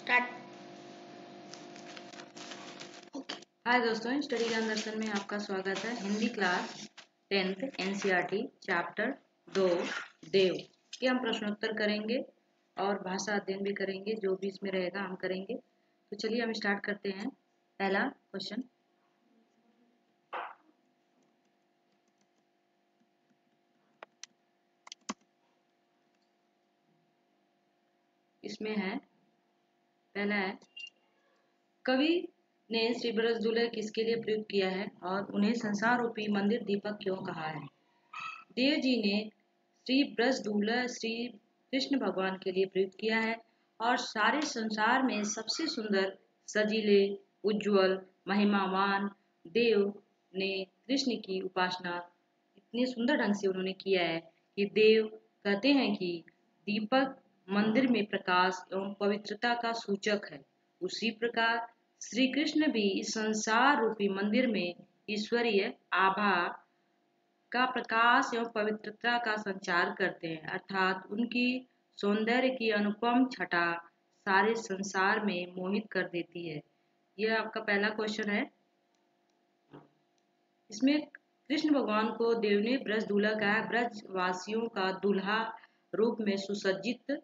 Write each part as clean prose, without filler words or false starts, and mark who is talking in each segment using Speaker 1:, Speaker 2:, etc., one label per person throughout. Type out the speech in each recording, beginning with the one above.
Speaker 1: Start.
Speaker 2: हाय दोस्तों, study ज्ञान दर्शन में आपका स्वागत है। Hindi class 10th NCERT chapter 2 देव के हम प्रश्नोत्तर करेंगे और भाषा अध्ययन भी करेंगे। जो भी इसमें रहेगा हम करेंगे। तो चलिए हम स्टार्ट करते हैं। पहला क्वेश्चन, इसमें है, पहला है, कवि ने श्री ब्रजदुल्ह किसके लिए प्रयुक्त किया है और उन्हें संसार रूपी मंदिर दीपक क्यों कहा है। देव जी ने श्री ब्रजदुल्ह श्री कृष्ण भगवान के लिए प्रयुक्त किया है और सारे संसार में सबसे सुंदर, सजीले, उज्जवल, महिमावान देव ने कृष्ण की उपासना इतने सुंदर ढंग से उन्होंने किया है कि देव कहते हैं कि दीपक मंदिर में प्रकाश एवं पवित्रता का सूचक है। उसी प्रकार श्री कृष्ण भी इस संसार रूपी मंदिर में ईश्वरीय आभा का प्रकाश एवं पवित्रता का संचार करते हैं, अर्थात उनकी सौंदर्य की अनुपम छटा सारे संसार में मोहित कर देती है। यह आपका पहला क्वेश्चन है। इसमें कृष्ण भगवान को देव ने ब्रजदुल्हा कहा। ब्रजवासियों का दूल्हा रूप में सुसज्जित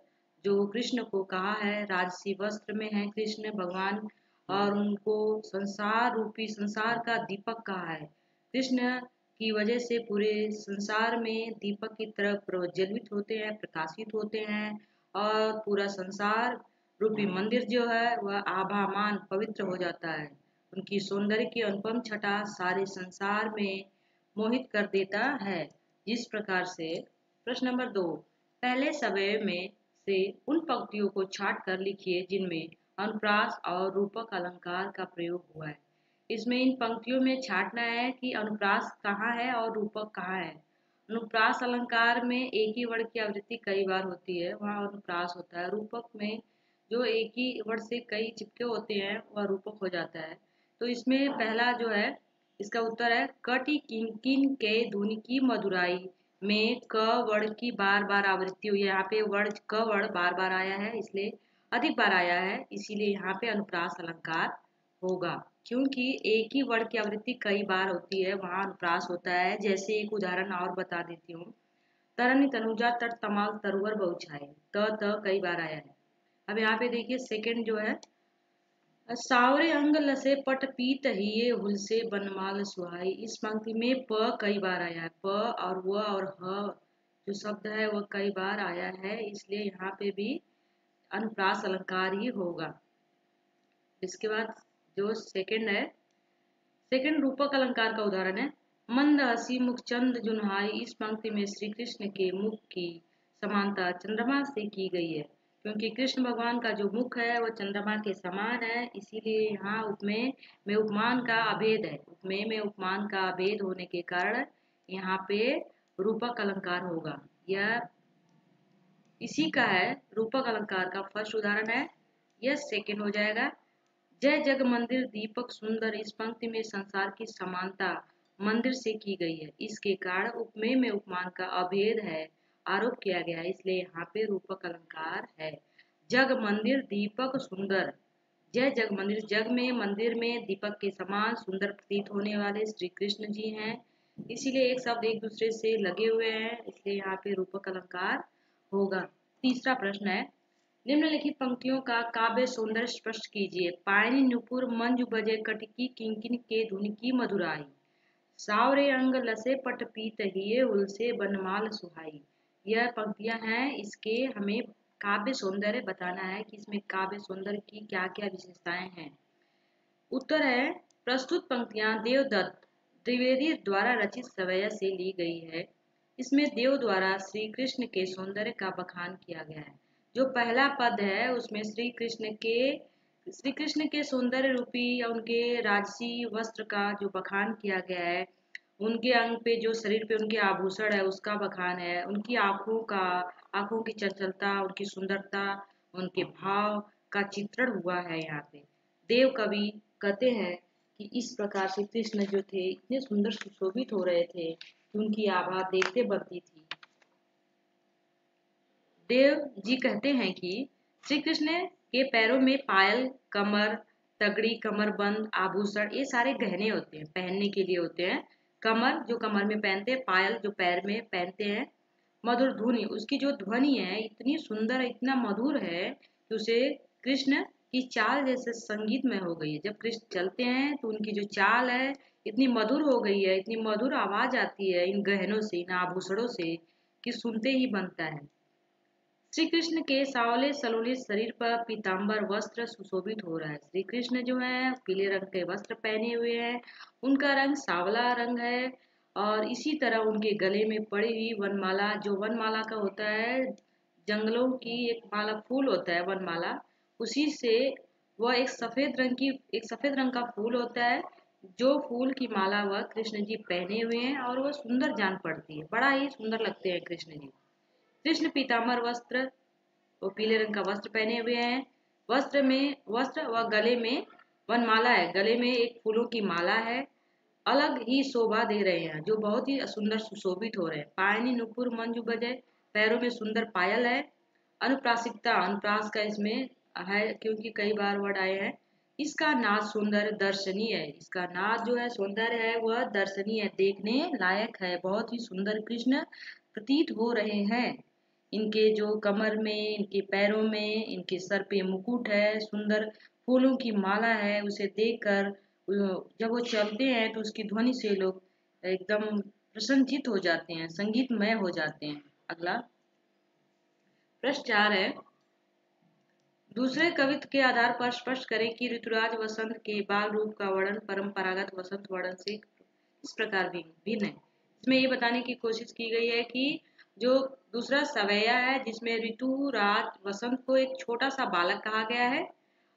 Speaker 2: जो कृष्ण को कहा है, राजसी वस्त्र में है कृष्ण भगवान और उनको संसार रूपी संसार का दीपक कहा है। कृष्ण की वजह से पूरे संसार में दीपक की तरह प्रज्वलित होते हैं, प्रकाशित होते हैं और पूरा संसार रूपी मंदिर जो है वह आभामान पवित्र हो जाता है। उनकी सौंदर्य की अनुपम छटा सारे संसार में मोहित कर देता है। जिस प्रकार से प्रश्न नंबर 2, पहले समय में से उन पंक्तियों को छाट कर लिखिए जिनमें अनुप्रास और रूपक अलंकार का प्रयोग हुआ है। इसमें इन पंक्तियों में छाटना है कि अनुप्रास कहाँ है और रूपक कहाँ है। अनुप्रास अलंकार में एक ही वर्ड की आवृत्ति कई बार होती है, वहाँ अनुप्रास होता है। रूपक में जो एक ही वर्ड से कई चिपके होते हैं वह रूपक हो जाता है। तो इसमें पहला जो है इसका उत्तर है, कटि किंकिन के धुन की मधुराई में क वर्ड की बार बार आवृत्ति हुई है। यहाँ पे वर्ड क वर्ड बार बार आया है, इसलिए अधिक बार आया है, इसीलिए यहाँ पे अनुप्रास अलंकार होगा। क्योंकि एक ही वर्ड की आवृत्ति कई बार होती है वहां अनुप्रास होता है। जैसे एक उदाहरण और बता देती हूँ, तरनी तनुजा तट तमाल तरुवर बहुछाए, त कई बार आया है। अब यहाँ पे देखिए सेकंड जो है, सावरे अंग लसे पट पीत हिये हुलसे बनमाल सुहाई। इस पंक्ति में प कई बार आया है, प और व और ह जो शब्द है वह कई बार आया है, इसलिए यहाँ पे भी अनुप्रास अलंकार ही होगा। इसके बाद जो सेकंड है, सेकंड रूपक अलंकार का उदाहरण है, मंद हसी मुख चंद जुन्हाई। इस पंक्ति में श्री कृष्ण के मुख की समानता चंद्रमा से की गई है, क्योंकि कृष्ण भगवान का जो मुख है वह चंद्रमा के समान है, इसीलिए यहाँ उपमेय में उपमान का अभेद है। उपमेय में उपमान का अभेद होने के कारण यहाँ पे रूपक अलंकार होगा। यह इसी का है, रूपक अलंकार का फर्स्ट उदाहरण है, यह सेकंड हो जाएगा। जय जग मंदिर दीपक सुंदर। इस पंक्ति में संसार की समानता मंदिर से की गई है, इसके कारण उपमेय में उपमान का अभेद है आरोप किया गया है, इसलिए यहाँ पे रूपक अलंकार है। जग मंदिर दीपक सुंदर। जय जग मंदिर, जग में मंदिर में दीपक के समान सुंदर प्रतीत होने वाले श्री कृष्ण जी हैं, इसीलिए एक शब्द एक दूसरे से लगे हुए हैं, इसलिए यहाँ पे रूपक अलंकार होगा। तीसरा प्रश्न है, निम्नलिखित पंक्तियों का काव्य सौंदर्य स्पष्ट कीजिए। पायनी नुपुर मंजू बजे कटकी किंकिन के धुन की मधुराई, सावरे अंग लसे पट पीत हिये उलसे बनमाल सुहाई। यह पंक्तियां हैं, इसके हमें काव्य सौंदर्य बताना है कि इसमें काव्य सौंदर्य की क्या क्या विशेषताएं हैं। उत्तर है, प्रस्तुत पंक्तियां देवदत्त द्विवेदी द्वारा रचित सवैया से ली गई है। इसमें देव द्वारा श्री कृष्ण के सौंदर्य का बखान किया गया है। जो पहला पद है उसमें श्री कृष्ण के सौंदर्य रूपी या उनके राजसी वस्त्र का जो बखान किया गया है, उनके अंग पे जो शरीर पे उनके आभूषण है उसका बखान है, उनकी आंखों की चंचलता, उनकी सुंदरता, उनके भाव का चित्रण हुआ है। यहाँ पे देव कवि कहते हैं कि इस प्रकार से कृष्ण जो थे इतने सुंदर सुशोभित हो रहे थे कि उनकी आभा देखते बनती थी। देव जी कहते हैं कि श्री कृष्ण के पैरों में पायल, कमर, तगड़ी, कमरबंद, आभूषण, ये सारे गहने होते हैं, पहनने के लिए होते हैं। कमर जो कमर में पहनते हैं, पायल जो पैर में पहनते हैं। मधुर ध्वनि, उसकी जो ध्वनि है इतनी सुंदर, इतना मधुर है कि उसे कृष्ण की चाल जैसे संगीतमय हो गई है। जब कृष्ण चलते हैं तो उनकी जो चाल है इतनी मधुर हो गई है, इतनी मधुर आवाज आती है इन गहनों से, इन आभूषणों से, कि सुनते ही बनता है। श्री कृष्ण के सांवले सलोने शरीर पर पीताम्बर वस्त्र सुशोभित हो रहा है। श्री कृष्ण जो है पीले रंग के वस्त्र पहने हुए हैं, उनका रंग सांवला रंग है। और इसी तरह उनके गले में पड़ी हुई वनमाला, जो वनमाला का होता है, जंगलों की एक माला फूल होता है वनमाला, उसी से वह एक सफेद रंग का फूल होता है। जो फूल की माला वह कृष्ण जी पहने हुए हैं और वह सुंदर जान पड़ती है, बड़ा ही सुंदर लगते हैं कृष्ण जी। कृष्ण पीताम्बर वस्त्र, वो पीले रंग का वस्त्र पहने हुए हैं। वस्त्र व गले में वनमाला है, गले में एक फूलों की माला है, अलग ही शोभा दे रहे हैं, जो बहुत ही सुंदर सुशोभित हो रहे हैं। पायनी नुपुर मंजू बजे, पैरों में सुंदर पायल है। अनुप्रासिकता, अनुप्रास का इसमें है क्योंकि कई बार वर्ड आए हैं। इसका नाद सुंदर दर्शनीय है, इसका नाद जो है सौंदर्य है वह दर्शनीय है, देखने लायक है, बहुत ही सुंदर कृष्ण प्रतीत हो रहे हैं। इनके जो कमर में, इनके पैरों में, इनके सर पे मुकुट है, सुंदर फूलों की माला है, उसे देखकर जब वो चलते हैं तो उसकी ध्वनि से लोग एकदम प्रसन्नचित हो जाते हैं, संगीतमय हो जाते हैं। अगला प्रश्न 4 है, दूसरे कवित्व के आधार पर स्पष्ट करें कि ऋतुराज वसंत के बाल रूप का वर्णन परंपरागत वसंत वर्णन से इस प्रकार भिन्न है। इसमें ये बताने की कोशिश की गई है कि जो दूसरा सवैया है जिसमें ऋतुराज वसंत को एक छोटा सा बालक कहा गया है,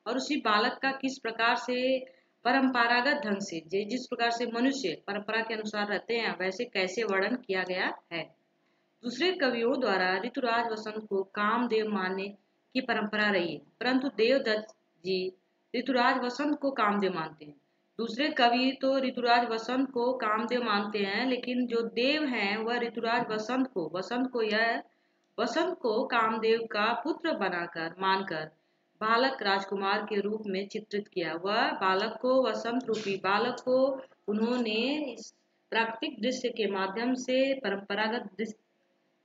Speaker 2: और उसी बालक का किस प्रकार से परंपरागत ढंग से, जिस प्रकार से मनुष्य परंपरा के अनुसार रहते हैं वैसे कैसे वर्णन किया गया है। दूसरे कवियों द्वारा ऋतुराज वसंत को कामदेव मानने की परंपरा रही है, परंतु देवदत्त जी ऋतुराज वसंत को कामदेव मानते हैं। दूसरे कवि तो ऋतुराज वसंत को कामदेव मानते हैं, लेकिन जो देव हैं वह ऋतुराज वसंत को कामदेव का पुत्र बनाकर मानकर बालक राजकुमार के रूप में चित्रित किया। वह बालक को, वसंत रूपी बालक को उन्होंने इस प्राकृतिक दृश्य के माध्यम से, परंपरागत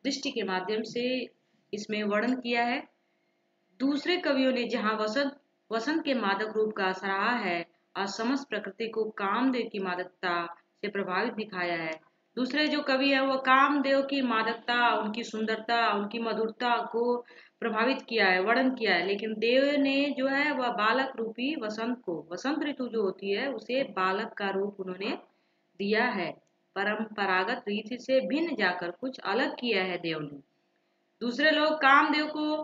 Speaker 2: दृष्टि के माध्यम से इसमें वर्णन किया है। दूसरे कवियों ने जहां वसंत के मादक रूप का सराहा है और समस्त प्रकृति को कामदेव की मादकता से प्रभावित दिखाया है, दूसरे जो कवि है वह कामदेव की मादकता, उनकी सुंदरता, उनकी मधुरता को प्रभावित किया है, वर्णन किया है। लेकिन देव ने जो है वह बालक रूपी वसंत को, वसंत ऋतु जो होती है उसे बालक का रूप उन्होंने दिया है। परंपरागत रीति से भिन्न जाकर कुछ अलग किया है देव ने। दूसरे लोग कामदेव को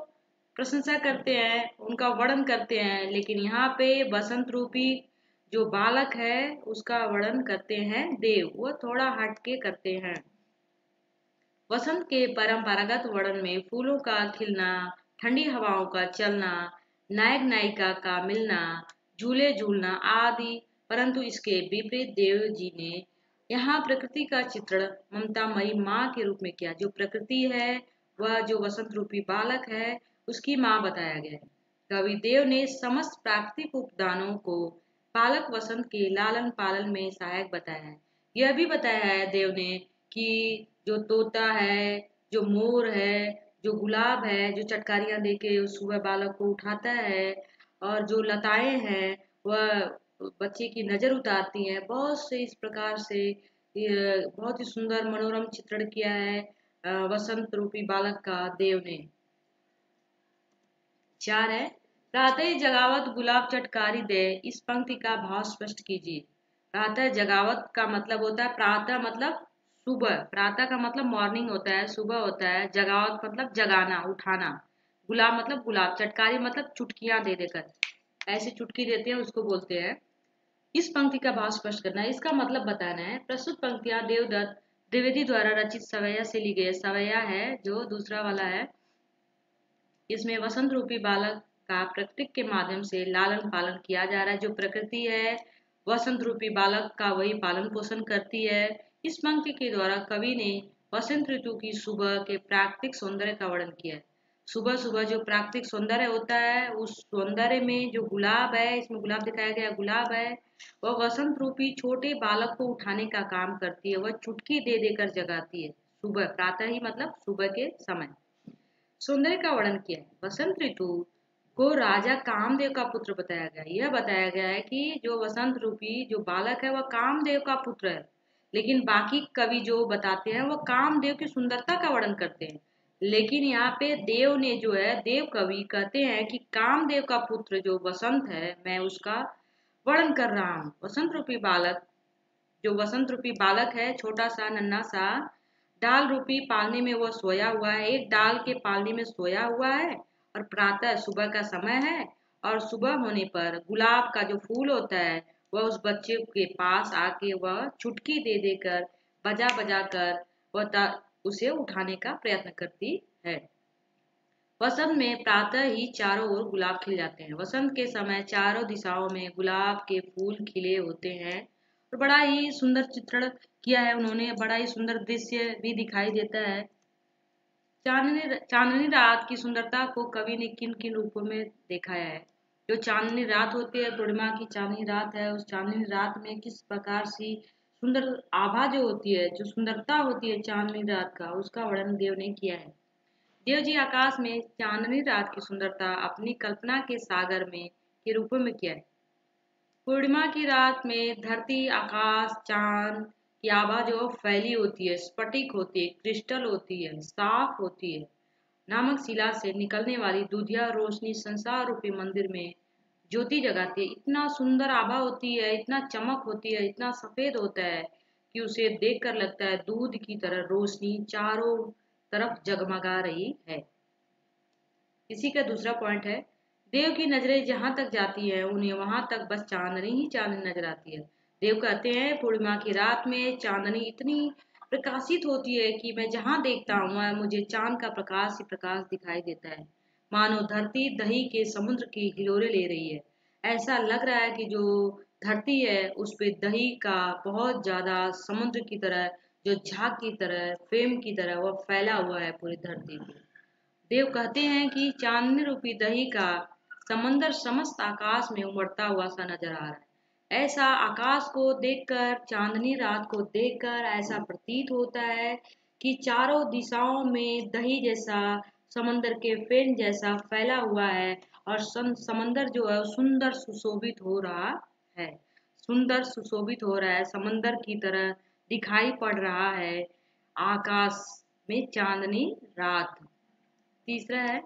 Speaker 2: प्रशंसा करते हैं, उनका वर्णन करते हैं, लेकिन यहाँ पे बसंत रूपी जो बालक है उसका वर्णन करते हैं देव, वो थोड़ा हटके करते हैं। वसंत के परंपरागत वर्णन में फूलों का खिलना, ठंडी हवाओं का चलना, नायक नायिका का मिलना, झूले झूलना आदि, परंतु इसके विपरीत देव जी ने यहाँ प्रकृति का चित्रण ममतामयी माँ के रूप में किया। जो प्रकृति है वह जो वसंत रूपी बालक है उसकी माँ बताया गया है। कवि देव ने समस्त प्राकृतिक उपदानों को बालक वसंत के लालन पालन में सहायक बताया है। यह भी बताया है देव ने कि जो तोता है, जो मोर है, जो गुलाब है, जो चटकारियां देके सुबह बालक को उठाता है, और जो लताएं हैं वह बच्चे की नजर उतारती हैं, बहुत से इस प्रकार से बहुत ही सुंदर मनोरम चित्रण किया है वसंत रूपी बालक का देव ने। 4 है, प्रातः जगावत गुलाब चटकारी दे, इस पंक्ति का भाव स्पष्ट कीजिए। प्रातः जगावत का मतलब होता है, प्रातः मतलब सुबह, प्रातः का मतलब मॉर्निंग होता है, सुबह होता है। जगावत मतलब जगाना, उठाना। गुलाब मतलब गुलाब, चटकारी मतलब चुटकियां दे देकर, ऐसे चुटकी देते हैं उसको बोलते हैं। इस पंक्ति का भाव स्पष्ट करना है, इसका मतलब बताना है। प्रस्तुत पंक्तियां देवदत्त द्विवेदी द्वारा रचित सवैया से ली गई। सवैया है जो दूसरा वाला है, इसमें वसंत रूपी बालक का प्रकृति के माध्यम से लालन पालन किया जा रहा है। जो प्रकृति है वसंत रूपी बालक का वही पालन पोषण करती है। इस पंक्ति के द्वारा कवि ने वसंत ऋतु की सुबह के प्राकृतिक सौंदर्य का वर्णन किया है। सुबह सुबह जो प्राकृतिक सौंदर्य होता है, उस सौंदर्य में जो गुलाब है, इसमें गुलाब दिखाया गया, गुलाब है, वह वसंत रूपी छोटे बालक को उठाने का काम करती है। वह चुटकी दे देकर जगाती है। सुबह, प्रातः ही मतलब सुबह के समय। सौंदर्य का वर्णन किया है। वसंत ऋतु को राजा कामदेव का पुत्र बताया गया। यह बताया गया है कि जो वसंत रूपी जो बालक है वह कामदेव का पुत्र है। लेकिन बाकी कवि जो बताते हैं वह कामदेव की सुंदरता का वर्णन करते हैं। लेकिन यहाँ पे देव ने जो है, देव कवि कहते हैं कि कामदेव का पुत्र जो वसंत है, मैं उसका वर्णन कर रहा हूँ। वसंत रूपी बालक, जो वसंत रूपी बालक है, छोटा सा नन्हा सा, डाल रूपी पालनी में वो सोया हुआ है। एक डाल के पालनी में सोया हुआ है और प्रातः सुबह का समय है। और सुबह होने पर गुलाब का जो फूल होता है वह उस बच्चे के पास आके वह चुटकी दे देकर, बजा बजा कर वह उसे उठाने का प्रयत्न करती है। वसंत में प्रातः ही चारों ओर गुलाब खिल जाते हैं। वसंत के समय चारों दिशाओं में गुलाब के फूल खिले होते हैं। और बड़ा ही सुंदर चित्रण किया है उन्होंने, बड़ा ही सुंदर दृश्य भी दिखाई देता है। चांदनी रात की सुंदरता को कवि ने किन किन रूपों में दिखाया है। जो चांदनी रात होती है, पूर्णिमा की चांदनी रात है, उस चांदनी रात में किस प्रकार सी सुंदर आभा जो होती है, जो सुंदरता होती है चांदनी रात का, उसका वर्णन देव ने किया है। देव जी आकाश में चांदनी रात की सुंदरता अपनी कल्पना के सागर में के रूपों में किया है। पूर्णिमा की रात में धरती, आकाश, चांद की आभा जो फैली होती है, स्फटिक होती है, क्रिस्टल होती है, साफ होती है। नामक शिला से निकलने वाली दूधिया रोशनी संसार रूपी मंदिर में ज्योति जगाती है। इतना सुंदर आभा होती है, इतना चमक होती है, इतना सफेद होता है कि उसे देखकर लगता है दूध की तरह रोशनी चारों तरफ जगमगा रही है। इसी का दूसरा पॉइंट है, देव की नजरें जहां तक जाती है उन्हें वहां तक बस चांदनी ही चांदनी नजर आती है। देव कहते हैं पूर्णिमा की रात में चांदनी इतनी प्रकाशित होती है कि मैं जहां देखता हूँ मुझे चांद का प्रकाश ही प्रकाश दिखाई देता है। मानो धरती दही के समुद्र की हिलोरे ले रही है। ऐसा लग रहा है कि जो धरती है उस पे दही का बहुत ज्यादा समुद्र की तरह, जो झाग की तरह, फेम की तरह वह फैला हुआ है पूरी धरती पे। देव कहते हैं कि चांदनी रूपी दही का समंदर समस्त आकाश में उमड़ता हुआ सा नजर आ रहा है। ऐसा आकाश को देखकर, चांदनी रात को देखकर ऐसा प्रतीत होता है कि चारों दिशाओं में दही जैसा, समंदर के फेन जैसा फैला हुआ है। और समंदर जो है सुंदर सुशोभित हो रहा है, सुंदर सुशोभित हो रहा है, समंदर की तरह दिखाई पड़ रहा है आकाश में चांदनी रात। तीसरा है,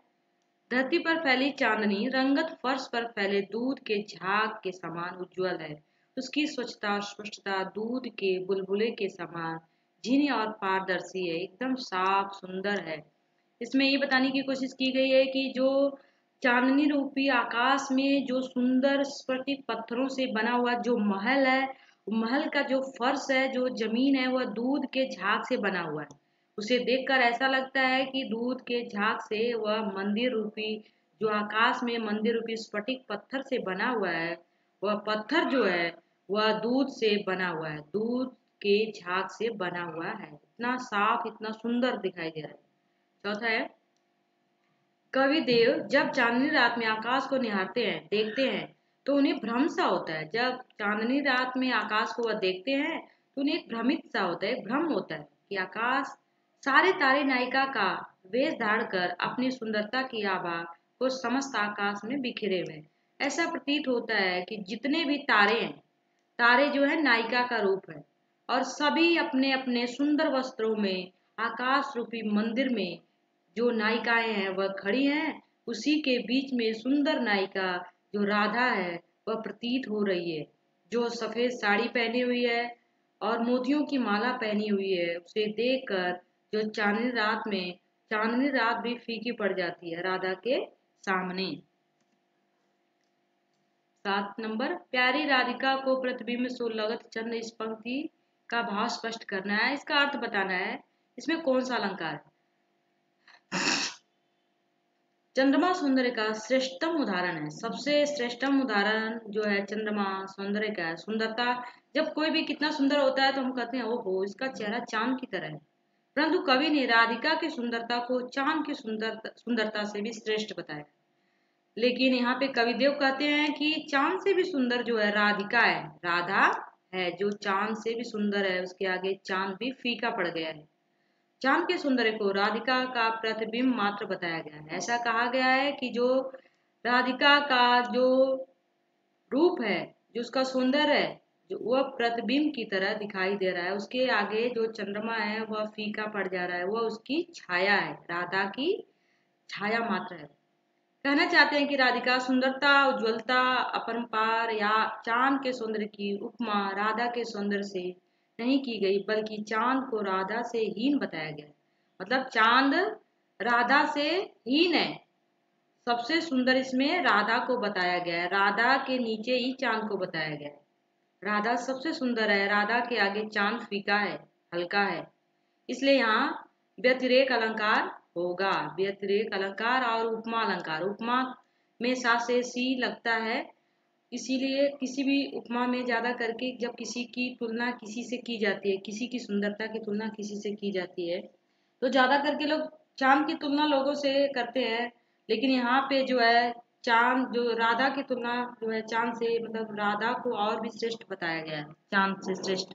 Speaker 2: धरती पर फैली चांदनी रंगत फर्श पर फैले दूध के झाग के समान उज्जवल है। उसकी स्वच्छता स्पष्टता दूध के बुलबुले के समान झीनी और पारदर्शी है, एकदम साफ सुंदर है। इसमें ये बताने की कोशिश की गई है कि जो चांदनी रूपी आकाश में जो सुंदर स्फटिक पत्थरों से बना हुआ जो महल है, महल का जो फर्श है, जो जमीन है, वह दूध के झाग से बना हुआ है। उसे देखकर ऐसा लगता है कि दूध के झाग से वह मंदिर रूपी, जो आकाश में मंदिर रूपी स्फटिक पत्थर से बना हुआ है, वह पत्थर जो है वह दूध से बना हुआ है, दूध के झाग से बना हुआ है। इतना साफ, इतना सुंदर दिखाई दे रहा है। चौथा है, कवि देव जब चांदनी रात में आकाश को निहारते हैं, देखते हैं, तो उन्हें भ्रम सा होता है। जब चांदनी रात में आकाश को वह देखते हैं तो उन्हें भ्रमित सा होता है, भ्रम होता है कि आकाश सारे तारे नायिका का वेश धारण कर अपनी सुंदरता की आभा को समस्त आकाश में बिखरे हुए। ऐसा प्रतीत होता है कि जितने भी तारे हैं, तारे जो है नायिका का रूप है और सभी अपने अपने सुंदर वस्त्रों में आकाश रूपी मंदिर में जो नायिकाएं हैं वह खड़ी हैं। उसी के बीच में सुंदर नायिका जो राधा है वह प्रतीत हो रही है, जो सफेद साड़ी पहनी हुई है और मोतियों की माला पहनी हुई है। उसे देखकर जो चांदनी रात में, चांदनी रात भी फीकी पड़ जाती है राधा के सामने। 7 नंबर, प्यारी राधिका को प्रतिबिंब सुलगत चंद्र, इस पंक्ति का भाव स्पष्ट करना है, इसका अर्थ बताना है। इसमें कौन सा अलंकार है? चंद्रमा सौंदर्य का श्रेष्ठतम उदाहरण है। सबसे श्रेष्ठतम उदाहरण जो है चंद्रमा सौंदर्य का है, सुंदरता। जब कोई भी कितना सुंदर होता है तो हम कहते हैं ओहो इसका चेहरा चांद की तरह है। परंतु कवि ने राधिका की सुंदरता को चांद की सुंदरता से भी श्रेष्ठ बताया। लेकिन यहाँ पे कविदेव कहते हैं कि चांद से भी सुंदर जो है राधिका है, राधा है जो चांद से भी सुंदर है, उसके आगे चांद भी फीका पड़ गया है। चांद के सौंदर्य को राधिका का प्रतिबिंब मात्र बताया गया है। ऐसा कहा गया है कि जो राधिका का जो रूप है, जो उसका सौंदर्य है, जो वह प्रतिबिंब की तरह दिखाई दे रहा है, उसके आगे जो चंद्रमा है वह फीका पड़ जा रहा है, वह उसकी छाया है, राधा की छाया मात्र है। कहना चाहते हैं कि राधिका सुंदरता, उज्ज्वलता, अपरंपार या चांद के सौंदर्य की उपमा राधा के सौंदर्य से नहीं की गई, बल्कि चांद को राधा से हीन बताया गया। मतलब चांद राधा से हीन है, सबसे सुंदर इसमें राधा को बताया गया है, राधा के नीचे ही चांद को बताया गया है। राधा सबसे सुंदर है, राधा के आगे चांद फीका है, हल्का है, इसलिए यहाँ व्यतिरेक अलंकार होगा। व्यतिरेक अलंकार और उपमा अलंकार, उपमा में सा से सी लगता है, इसीलिए किसी भी उपमा में ज्यादा करके जब किसी की तुलना किसी से की जाती है, किसी की सुंदरता की तुलना किसी से की जाती है, तो ज्यादा करके लोग चांद की तुलना लोगों से करते हैं। लेकिन यहाँ पे जो है चांद, जो राधा की तुलना जो है चांद से, मतलब राधा को और भी श्रेष्ठ बताया गया है, चांद से श्रेष्ठ।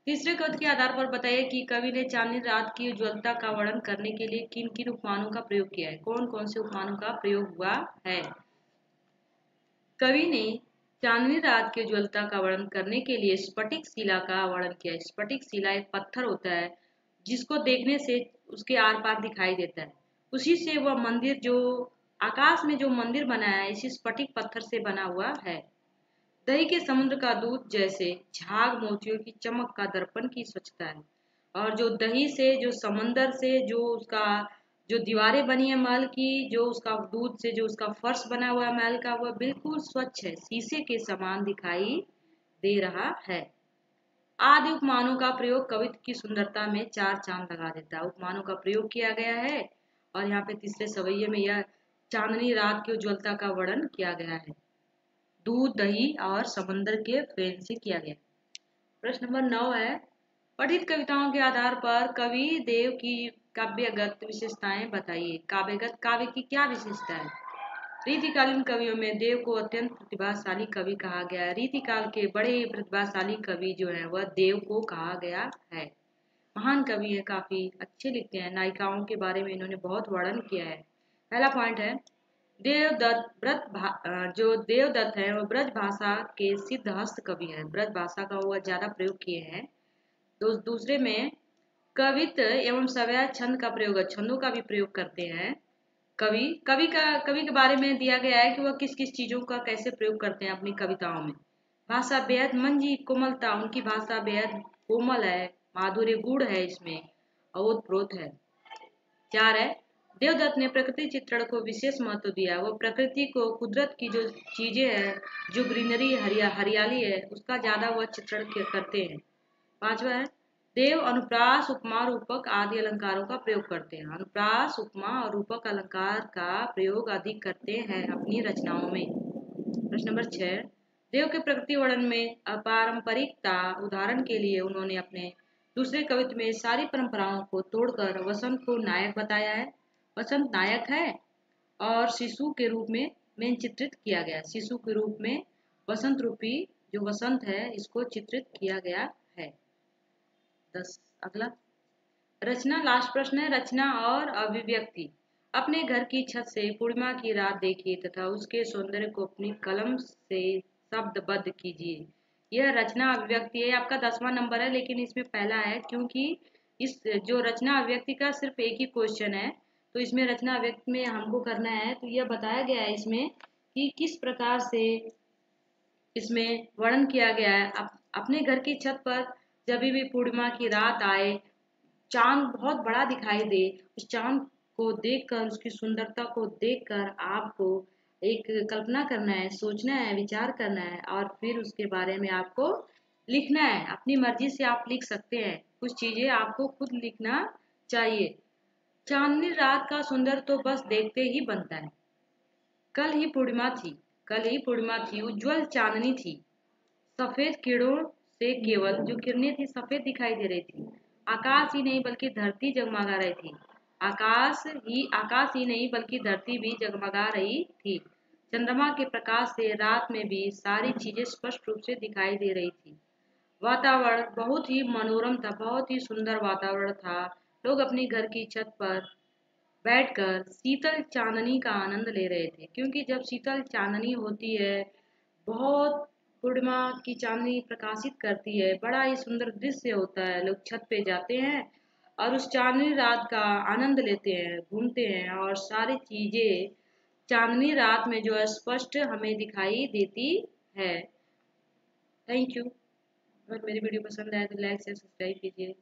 Speaker 2: तीसरे कथन के आधार पर बताइए कि कवि ने चांदनी रात की उज्ज्वलता का वर्णन करने के लिए किन किन उपमानों का प्रयोग किया है। कौन कौन से उपमानों का प्रयोग हुआ है। कवि ने चांदनी रात की उज्ज्वलता का वर्णन करने के लिए स्फटिक शिला का वर्णन किया है। स्फटिक शिला एक पत्थर होता है जिसको देखने से उसके आर पार दिखाई देता है, उसी से वह मंदिर, जो आकाश में जो मंदिर बना है, इसी स्फटिक पत्थर से बना हुआ है। दही के समुद्र का दूध जैसे झाग मोतियों की चमक का दर्पण की स्वच्छता है। और जो दही से, जो समंदर से जो उसका जो दीवारें बनी है महल की, जो उसका दूध से जो उसका फर्श बना हुआ है महल का, वह बिल्कुल स्वच्छ है, शीशे के समान दिखाई दे रहा है। आदि उपमानों का प्रयोग कवित्व की सुंदरता में चार चांद लगा देता है। उपमानों का प्रयोग किया गया है और यहाँ पे तीसरे सवैये में यह चांदनी रात की उज्ज्वलता का वर्णन किया गया है, दूध, दही और समंदर के फेन से किया गया। प्रश्न नंबर 9 है, पठित कविताओं के आधार पर कवि देव की काव्यगत विशेषताएं बताइए। काव्यगत, काव्य की क्या विशेषता है। रीतिकालीन कवियों में देव को अत्यंत प्रतिभाशाली कवि कहा गया है। रीतिकाल के बड़े ही प्रतिभाशाली कवि जो है वह देव को कहा गया है। महान कवि है, काफी अच्छे लिखते हैं, नायिकाओं के बारे में इन्होंने बहुत वर्णन किया है। पहला पॉइंट है, जो देवदत्त है वो ब्रज भाषा के सिद्ध हस्त कवि है, ब्रज भाषा का वो ज्यादा प्रयोग किए हैं। तो दूसरे में कवित्व एवं सवय छंद का प्रयोग, छंदों का भी प्रयोग करते हैं। कवि के बारे में दिया गया है कि वह किस किस चीजों का कैसे प्रयोग करते हैं अपनी कविताओं में। भाषा बेहद मंजी, कोमलता, उनकी भाषा बेहद कोमल है, माधुर्य गुण है, इसमें ओतप्रोत है। 4 है, देवदत्त ने प्रकृति चित्रण को विशेष महत्व दिया। वो प्रकृति को, कुदरत की जो चीजें हैं, जो ग्रीनरी हरियाली है, उसका ज्यादा वह चित्रण करते हैं। 5वां है, देव अनुप्रास, उपमा, रूपक आदि अलंकारों का प्रयोग करते हैं। अनुप्रास, उपमा और रूपक अलंकार का प्रयोग अधिक करते हैं अपनी रचनाओं में। प्रश्न नंबर 6, देव के प्रकृति वर्णन में अपारंपरिकता, उदाहरण के लिए उन्होंने अपने दूसरे कवित्व में सारी परंपराओं को तोड़कर वसंत को नायक बताया है। वसंत नायक है और शिशु के रूप में चित्रित किया गया। शिशु के रूप में वसंत रूपी जो वसंत है इसको चित्रित किया गया है। 10 अगला रचना, लास्ट प्रश्न है, रचना और अभिव्यक्ति। अपने घर की छत से पूर्णिमा की रात देखिए तथा उसके सौंदर्य को अपनी कलम से शब्दबद्ध कीजिए। यह रचना अभिव्यक्ति है, आपका 10वां नंबर है, लेकिन इसमें पहला है क्योंकि इस जो रचना अभिव्यक्ति का सिर्फ एक ही क्वेश्चन है, तो इसमें रचना अभिव्यक्ति में हमको करना है। तो यह बताया गया है इसमें कि किस प्रकार से इसमें वर्णन किया गया है। अपने घर की छत पर जब भी पूर्णिमा की रात आए, चांद बहुत बड़ा दिखाई दे, उस चांद को देखकर, उसकी सुंदरता को देखकर आपको एक कल्पना करना है, सोचना है, विचार करना है और फिर उसके बारे में आपको लिखना है। अपनी मर्जी से आप लिख सकते हैं, कुछ चीजें आपको खुद लिखना चाहिए। चांदनी रात का सुंदर तो बस देखते ही बनता है। कल ही पूर्णिमा थी, उज्जवल चांदनी थी, सफेद किरणों से केवल जो किरणें थी सफेद दिखाई दे रही थी। आकाश ही नहीं बल्कि धरती जगमगा रही थी। आकाश ही नहीं बल्कि धरती भी जगमगा रही थी। चंद्रमा के प्रकाश से रात में भी सारी चीजें स्पष्ट रूप से दिखाई दे रही थी। वातावरण बहुत ही मनोरम था, बहुत ही सुंदर वातावरण था। लोग अपनी घर की छत पर बैठकर शीतल चांदनी का आनंद ले रहे थे, क्योंकि जब शीतल चांदनी होती है, बहुत पूर्णिमा की चांदनी प्रकाशित करती है, बड़ा ही सुंदर दृश्य होता है। लोग छत पे जाते हैं और उस चांदनी रात का आनंद लेते हैं, घूमते हैं, और सारी चीजें चांदनी रात में जो है स्पष्ट हमें दिखाई देती है। Thank you. अगर मेरी वीडियो पसंद आए तो लाइक शेयर सब्सक्राइब कीजिए।